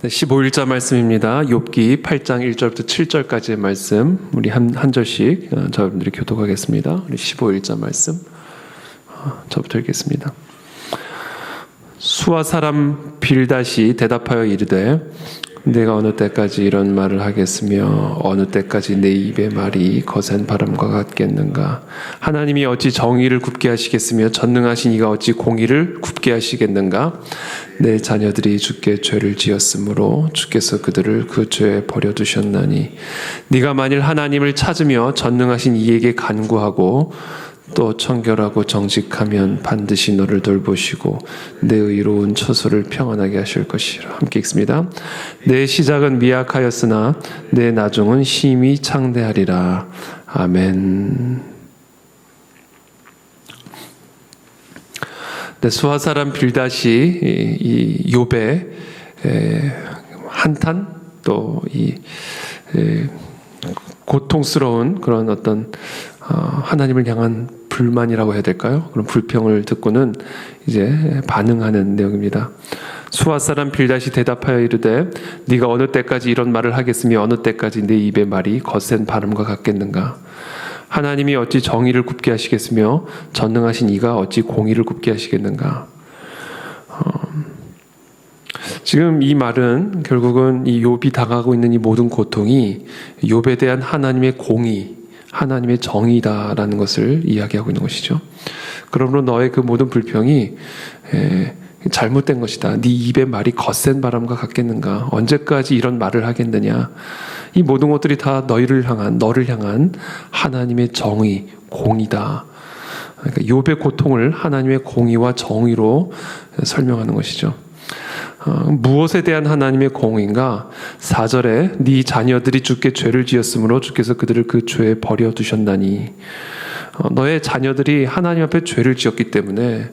15일자 말씀입니다. 욥기 8장 1절부터 7절까지의 말씀, 우리 한 절씩 저분들이 교독하겠습니다. 우리 15일자 말씀 저부터 읽겠습니다. 수아 사람 빌닷이 대답하여 이르되 내가 어느 때까지 이런 말을 하겠으며 어느 때까지 내 입의 말이 거센 바람과 같겠는가. 하나님이 어찌 정의를 굽게 하시겠으며 전능하신 이가 어찌 공의를 굽게 하시겠는가. 내 자녀들이 주께 죄를 지었으므로 주께서 그들을 그 죄에 버려두셨나니 네가 만일 하나님을 찾으며 전능하신 이에게 간구하고 또 청결하고 정직하면 반드시 너를 돌보시고 내 의로운 처소를 평안하게 하실 것이라. 함께 읽습니다. 내 시작은 미약하였으나 내 나중은 심히 창대하리라. 아멘. 수아 사람 빌닷이 이 욥의 한탄 또 이 고통스러운 그런 어떤 하나님을 향한 불만이라고 해야 될까요? 그런 불평을 듣고는 이제 반응하는 내용입니다. 수아 사람 빌닷이 대답하여 이르되 네가 어느 때까지 이런 말을 하겠으며 어느 때까지 내 입의 말이 거센 바람과 같겠는가. 하나님이 어찌 정의를 굽게 하시겠으며 전능하신 이가 어찌 공의를 굽게 하시겠는가. 지금 이 말은 결국은 이 욥이 당하고 있는 이 모든 고통이 욥에 대한 하나님의 공의, 하나님의 정의다라는 것을 이야기하고 있는 것이죠. 그러므로 너의 그 모든 불평이 잘못된 것이다. 네 입의 말이 거센 바람과 같겠는가. 언제까지 이런 말을 하겠느냐. 이 모든 것들이 다 너를 향한 하나님의 정의, 공의다. 그러니까 욥의 고통을 하나님의 공의와 정의로 설명하는 것이죠. 무엇에 대한 하나님의 공의인가? 4절에 네 자녀들이 주께 죄를 지었으므로 주께서 그들을 그 죄에 버려두셨나니. 너의 자녀들이 하나님 앞에 죄를 지었기 때문에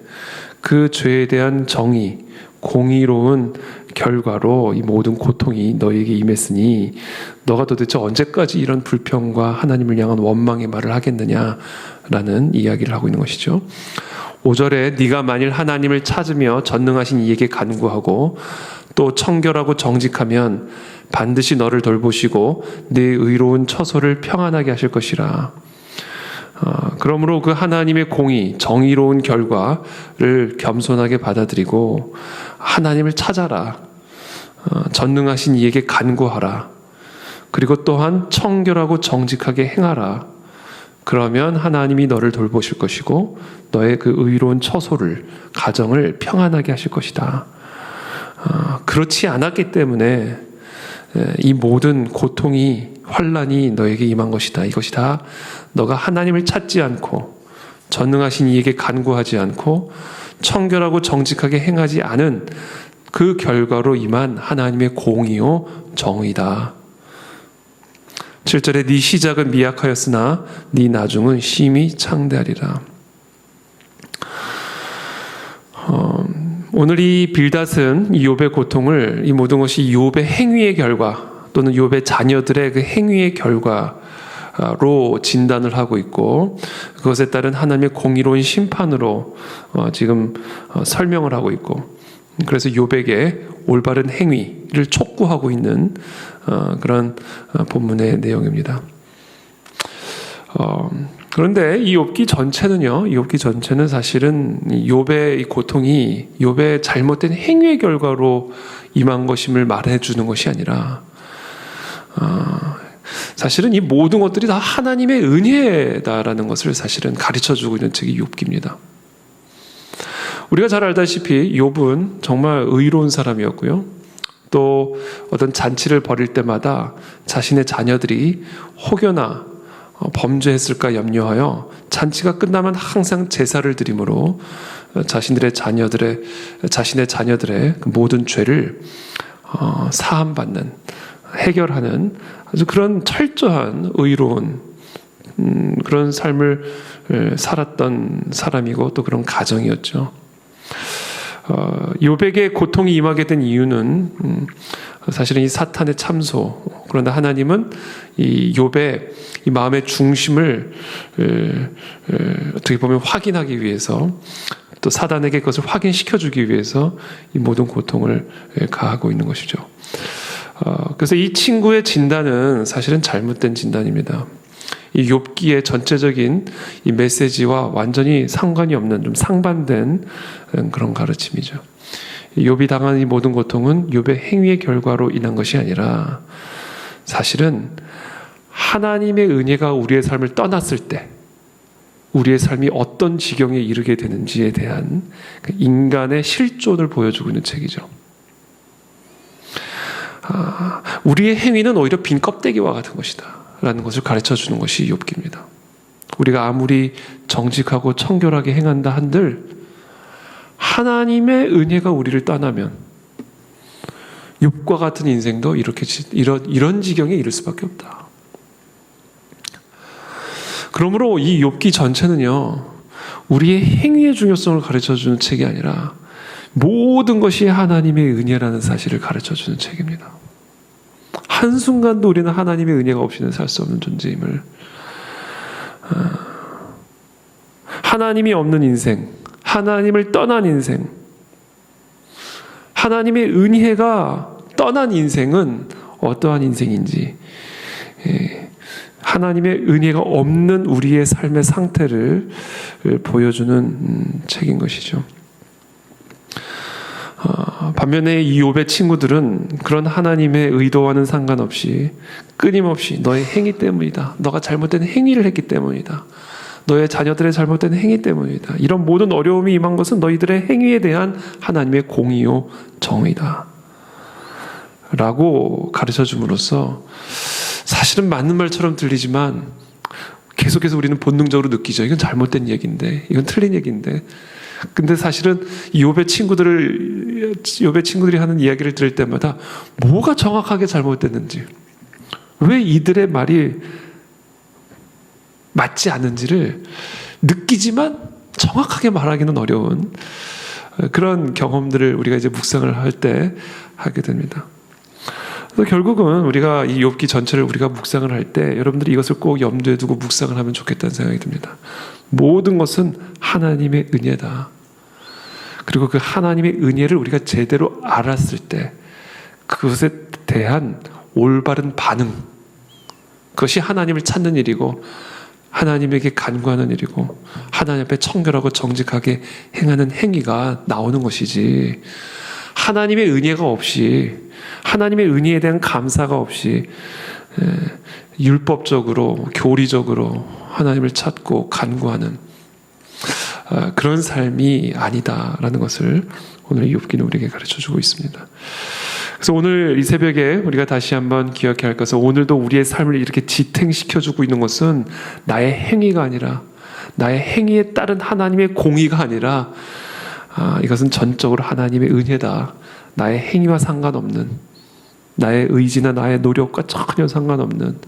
그 죄에 대한 정의, 공의로운 결과로 이 모든 고통이 너에게 임했으니 너가 도대체 언제까지 이런 불평과 하나님을 향한 원망의 말을 하겠느냐라는 이야기를 하고 있는 것이죠. 5절에 네가 만일 하나님을 찾으며 전능하신 이에게 간구하고 또 청결하고 정직하면 반드시 너를 돌보시고 네 의로운 처소를 평안하게 하실 것이라. 그러므로 그 하나님의 공의, 정의로운 결과를 겸손하게 받아들이고 하나님을 찾아라. 전능하신 이에게 간구하라. 그리고 또한 청결하고 정직하게 행하라. 그러면 하나님이 너를 돌보실 것이고 너의 그 의로운 처소를, 가정을 평안하게 하실 것이다. 그렇지 않았기 때문에 이 모든 고통이, 환난이 너에게 임한 것이다. 이것이 다 너가 하나님을 찾지 않고 전능하신 이에게 간구하지 않고 청결하고 정직하게 행하지 않은 그 결과로 임한 하나님의 공의요 정의다. 7절에 네 시작은 미약하였으나 네 나중은 심히 창대하리라. 오늘 이 빌닷은 이 욥의 고통을, 이 모든 것이 욥의 행위의 결과 또는 욥의 자녀들의 그 행위의 결과로 진단을 하고 있고 그것에 따른 하나님의 공의로운 심판으로 지금 설명을 하고 있고, 그래서 욥에게 올바른 행위를 촉구하고 있는 그런 본문의 내용입니다. 그런데 이 욥기 전체는 사실은 욥의 이 고통이 욥의 잘못된 행위의 결과로 임한 것임을 말해주는 것이 아니라 사실은 이 모든 것들이 다 하나님의 은혜다라는 것을 사실은 가르쳐주고 있는 책이 욥기입니다. 우리가 잘 알다시피 욥은 정말 의로운 사람이었고요. 또 어떤 잔치를 벌일 때마다 자신의 자녀들이 혹여나 범죄했을까 염려하여 잔치가 끝나면 항상 제사를 드림으로 자신의 자녀들의 그 모든 죄를 사함받는, 해결하는 아주 그런 철저한 의로운 그런 삶을 살았던 사람이고 또 그런 가정이었죠. 욥에게 고통이 임하게 된 이유는 사실은 이 사탄의 참소, 그런데 하나님은 이 욥의 이 마음의 중심을 어떻게 보면 확인하기 위해서 또 사단에게 그것을 확인시켜주기 위해서 이 모든 고통을 가하고 있는 것이죠. 그래서 이 친구의 진단은 사실은 잘못된 진단입니다. 이 욥기의 전체적인 이 메시지와 완전히 상관이 없는 좀 상반된 그런 가르침이죠. 욥이 당한 이 모든 고통은 욥의 행위의 결과로 인한 것이 아니라 사실은 하나님의 은혜가 우리의 삶을 떠났을 때 우리의 삶이 어떤 지경에 이르게 되는지에 대한 인간의 실존을 보여주고 있는 책이죠. 우리의 행위는 오히려 빈 껍데기와 같은 것이다 라는 것을 가르쳐주는 것이 욥기입니다. 우리가 아무리 정직하고 청결하게 행한다 한들 하나님의 은혜가 우리를 떠나면 욥과 같은 인생도 이런 지경에 이를 수밖에 없다. 그러므로 이 욥기 전체는요, 우리의 행위의 중요성을 가르쳐주는 책이 아니라 모든 것이 하나님의 은혜라는 사실을 가르쳐주는 책입니다. 한순간도 우리는 하나님의 은혜가 없이는 살 수 없는 존재임을, 하나님이 없는 인생, 하나님을 떠난 인생, 하나님의 은혜가 떠난 인생은 어떠한 인생인지, 하나님의 은혜가 없는 우리의 삶의 상태를 보여주는 책인 것이죠. 반면에 이 욥의 친구들은 그런 하나님의 의도와는 상관없이 끊임없이 너의 행위 때문이다, 너가 잘못된 행위를 했기 때문이다, 너의 자녀들의 잘못된 행위 때문이다, 이런 모든 어려움이 임한 것은 너희들의 행위에 대한 하나님의 공의요 정의다 라고 가르쳐줌으로써 사실은 맞는 말처럼 들리지만 계속해서 우리는 본능적으로 느끼죠. 이건 잘못된 얘기인데, 이건 틀린 얘기인데. 근데 사실은 욥의 친구들이 하는 이야기를 들을 때마다 뭐가 정확하게 잘못됐는지, 왜 이들의 말이 맞지 않은지를 느끼지만 정확하게 말하기는 어려운 그런 경험들을 우리가 이제 묵상을 할 때 하게 됩니다. 그래서 결국은 우리가 이 욥기 전체를 우리가 묵상을 할 때 여러분들이 이것을 꼭 염두에 두고 묵상을 하면 좋겠다는 생각이 듭니다. 모든 것은 하나님의 은혜다. 그리고 그 하나님의 은혜를 우리가 제대로 알았을 때 그것에 대한 올바른 반응, 그것이 하나님을 찾는 일이고 하나님에게 간구하는 일이고 하나님 앞에 청결하고 정직하게 행하는 행위가 나오는 것이지, 하나님의 은혜가 없이, 하나님의 은혜에 대한 감사가 없이 율법적으로 교리적으로 하나님을 찾고 간구하는 그런 삶이 아니다라는 것을 오늘 욥기는 우리에게 가르쳐주고 있습니다. 그래서 오늘 이 새벽에 우리가 다시 한번 기억해야 할 것은, 오늘도 우리의 삶을 이렇게 지탱시켜주고 있는 것은 나의 행위가 아니라, 나의 행위에 따른 하나님의 공의가 아니라 이것은 전적으로 하나님의 은혜다. 나의 행위와 상관없는, 나의 의지나 나의 노력과 전혀 상관없는,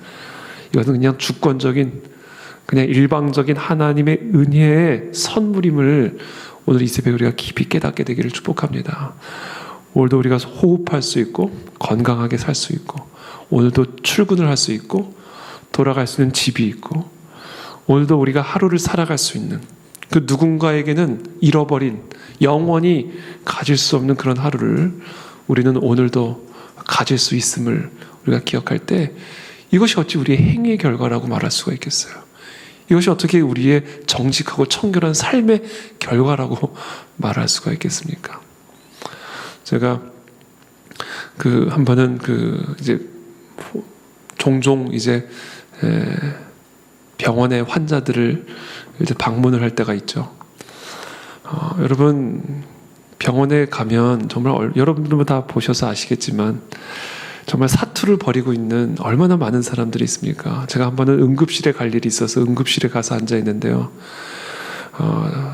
이것은 그냥 주권적인, 그냥 일방적인 하나님의 은혜의 선물임을 오늘 이 새벽에 우리가 깊이 깨닫게 되기를 축복합니다. 오늘도 우리가 호흡할 수 있고 건강하게 살 수 있고, 오늘도 출근을 할 수 있고 돌아갈 수 있는 집이 있고, 오늘도 우리가 하루를 살아갈 수 있는, 그 누군가에게는 잃어버린, 영원히 가질 수 없는 그런 하루를 우리는 오늘도 가질 수 있음을 우리가 기억할 때, 이것이 어찌 우리의 행위의 결과라고 말할 수가 있겠어요? 이것이 어떻게 우리의 정직하고 청결한 삶의 결과라고 말할 수가 있겠습니까? 제가 한 번은 이제 종종 이제 병원의 환자들을 이제 방문을 할 때가 있죠. 여러분, 병원에 가면 정말 여러분들도 다 보셔서 아시겠지만 정말 사투를 벌이고 있는 얼마나 많은 사람들이 있습니까? 제가 한 번은 응급실에 갈 일이 있어서 응급실에 가서 앉아 있는데요.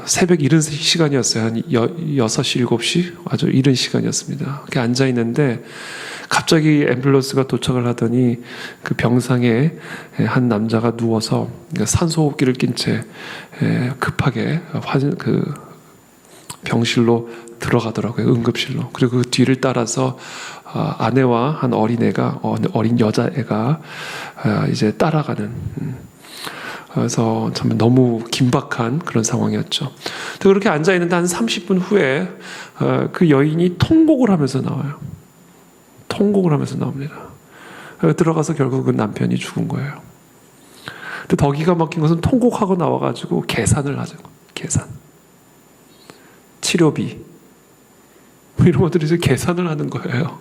새벽 이른 시간이었어요. 한 6시, 7시? 아주 이른 시간이었습니다. 이렇게 앉아 있는데 갑자기 앰뷸런스가 도착을 하더니 그 병상에 한 남자가 누워서 산소호흡기를 낀 채 급하게 병실로 들어가더라고요. 응급실로. 그리고 그 뒤를 따라서 아내와 한 어린 여자애가 이제 따라가는, 그래서 참 너무 긴박한 그런 상황이었죠. 그렇게 앉아 있는데 한 30분 후에 그 여인이 통곡을 하면서 나와요. 통곡을 하면서 나옵니다. 들어가서 결국은 남편이 죽은 거예요. 근데 더 기가 막힌 것은 통곡하고 나와가지고 계산을 하죠. 계산. 치료비. 이런 것들이 이제 계산을 하는 거예요.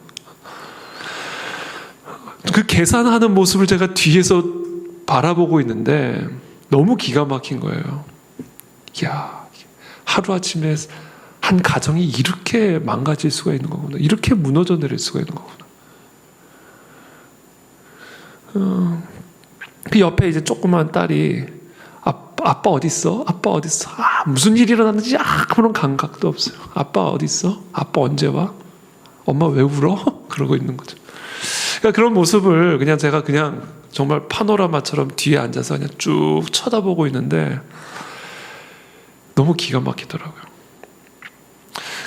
그 계산하는 모습을 제가 뒤에서 바라보고 있는데 너무 기가 막힌 거예요. 이야, 하루아침에 한 가정이 이렇게 망가질 수가 있는 거구나. 이렇게 무너져 내릴 수가 있는 거구나. 그 옆에 이제 조그만 딸이 아빠 어디 있어? 아빠 어디 있어? 무슨 일이 일어났는지 아무런 감각도 없어요. 아빠 어디 있어? 아빠 언제 와? 엄마 왜 울어? 그러고 있는 거죠. 그러니까 그런 모습을 그냥 제가 그냥 정말 파노라마처럼 뒤에 앉아서 그냥 쭉 쳐다보고 있는데 너무 기가 막히더라고요.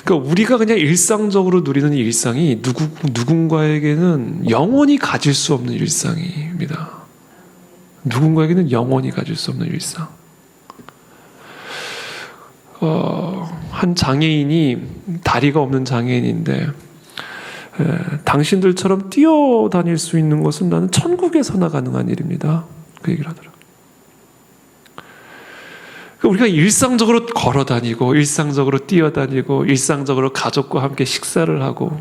그러니까 우리가 그냥 일상적으로 누리는 일상이 누군가에게는 영원히 가질 수 없는 일상입니다. 누군가에게는 영원히 가질 수 없는 일상. 한 장애인이 다리가 없는 장애인인데 당신들처럼 뛰어다닐 수 있는 것은 나는 천국에서나 가능한 일입니다. 그 얘기를 하더라고요. 우리가 일상적으로 걸어다니고 일상적으로 뛰어다니고 일상적으로 가족과 함께 식사를 하고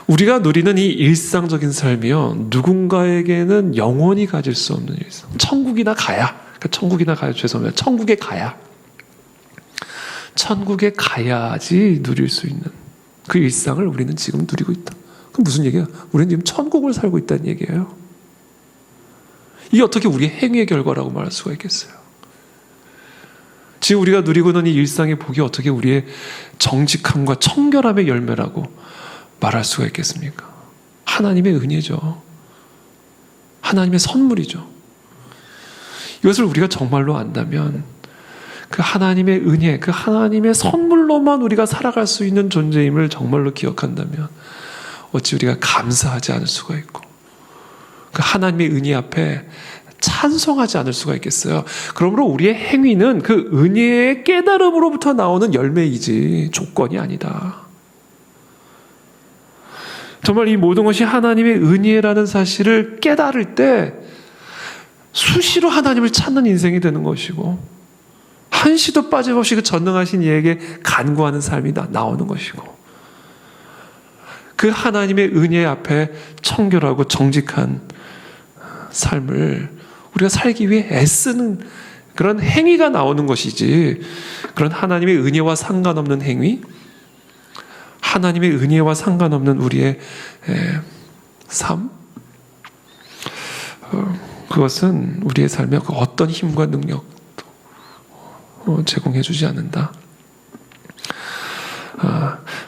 우리가 누리는 이 일상적인 삶이요 누군가에게는 영원히 가질 수 없는 일상. 천국이나 가야 죄송합니다. 천국에 가야지 누릴 수 있는 그 일상을 우리는 지금 누리고 있다. 그럼 무슨 얘기야? 우리는 지금 천국을 살고 있다는 얘기예요. 이게 어떻게 우리의 행위의 결과라고 말할 수가 있겠어요? 지금 우리가 누리고 있는 이 일상의 복이 어떻게 우리의 정직함과 청결함의 열매라고 말할 수가 있겠습니까? 하나님의 은혜죠. 하나님의 선물이죠. 이것을 우리가 정말로 안다면 그 하나님의 은혜, 그 하나님의 선물로만 우리가 살아갈 수 있는 존재임을 정말로 기억한다면 어찌 우리가 감사하지 않을 수가 있고 그 하나님의 은혜 앞에 찬송하지 않을 수가 있겠어요. 그러므로 우리의 행위는 그 은혜의 깨달음으로부터 나오는 열매이지 조건이 아니다. 정말 이 모든 것이 하나님의 은혜라는 사실을 깨달을 때 수시로 하나님을 찾는 인생이 되는 것이고 한시도 빠짐없이 그 전능하신 이에게 간구하는 삶이 나오는 것이고 그 하나님의 은혜 앞에 청결하고 정직한 삶을 우리가 살기 위해 애쓰는 그런 행위가 나오는 것이지 그런 하나님의 은혜와 상관없는 행위, 하나님의 은혜와 상관없는 우리의 삶, 그것은 우리의 삶에 어떤 힘과 능력도 제공해 주지 않는다.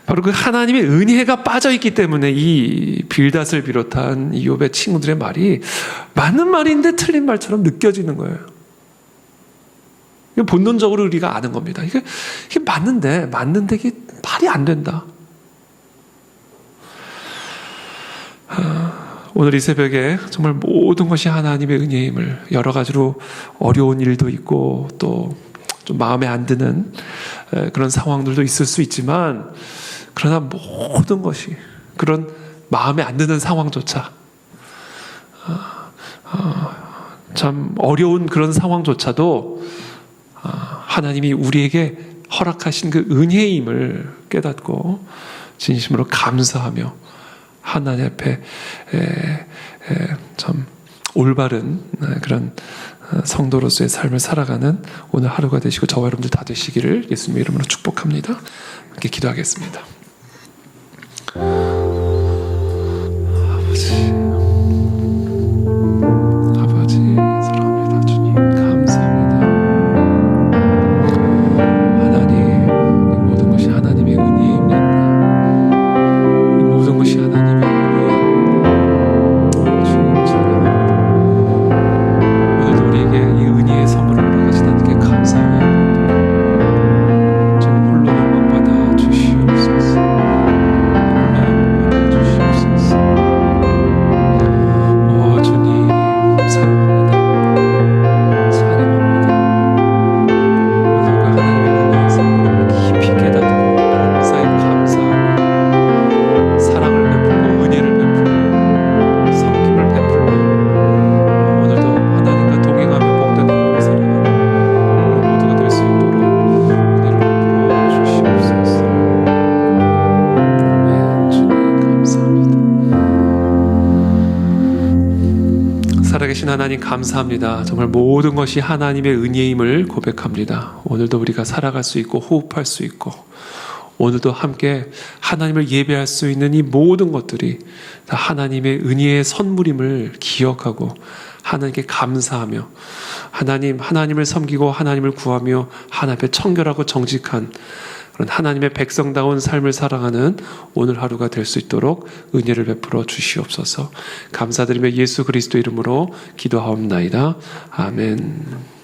바로 그 하나님의 은혜가 빠져있기 때문에 이 빌닷을 비롯한 이욥의 친구들의 말이 맞는 말인데 틀린 말처럼 느껴지는 거예요. 본능적으로 우리가 아는 겁니다. 이게 맞는데 이게 말이 안 된다. 오늘 이 새벽에 정말 모든 것이 하나님의 은혜임을 여러 가지로 어려운 일도 있고 또 좀 마음에 안 드는 그런 상황들도 있을 수 있지만 그러나 모든 것이 그런 마음에 안 드는 상황조차 참 어려운 그런 상황조차도 하나님이 우리에게 허락하신 그 은혜임을 깨닫고 진심으로 감사하며 하나님 앞에 참 올바른 그런 성도로서의 삶을 살아가는 오늘 하루가 되시고 저와 여러분들 다 되시기를 예수님의 이름으로 축복합니다. 함께 기도하겠습니다. 아버지 사랑합니다. 주님 감사합니다. 하나님 이 모든 것이 하나님의 은혜입니다. 이 모든 것이 하나님의 은혜입니다. 주님 찬양합니다. 오늘도 우리에게 이 은혜의 선물을 허락하시다는 게 감사해요. 주님 홀로 영광받아 주시옵소서. 홀로 살아계신 하나님 감사합니다. 정말 모든 것이 하나님의 은혜임을 고백합니다. 오늘도 우리가 살아갈 수 있고 호흡할 수 있고 오늘도 함께 하나님을 예배할 수 있는 이 모든 것들이 다 하나님의 은혜의 선물임을 기억하고 하나님께 감사하며 하나님을 섬기고 하나님을 구하며 하나님 앞에 청결하고 정직한 그런 하나님의 백성다운 삶을 살아가는 오늘 하루가 될 수 있도록 은혜를 베풀어 주시옵소서. 감사드리며 예수 그리스도 이름으로 기도하옵나이다. 아멘.